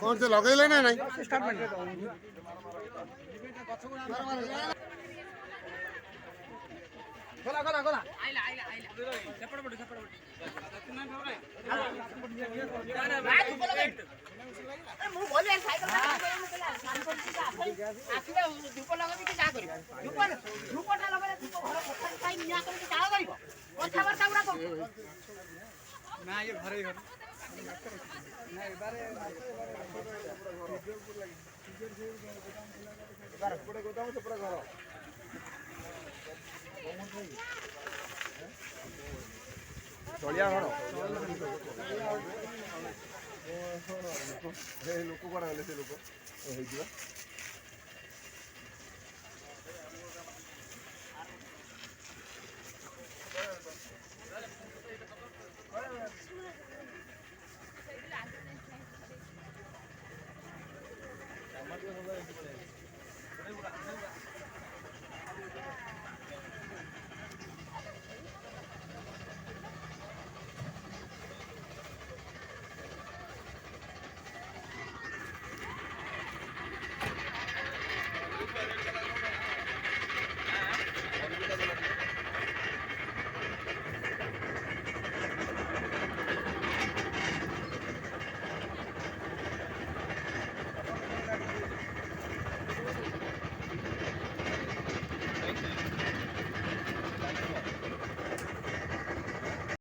कौन से लगेले ना नहीं गला गला गला आइला आइला आइला सेपड़ पड़ ना भाई धूप लगे अरे मु बोले साइकिल शाम को आखिरे धूप लगे कि जा करी धूपटा लगे धूप घर पछाई पाई निया कर कि जा करिवो कथा वार्ता गुडा को ना ये घरे घर ना बारे बारे पड़े गोदाम से पूरा घर चलिया घर लोक कौन गले से लोक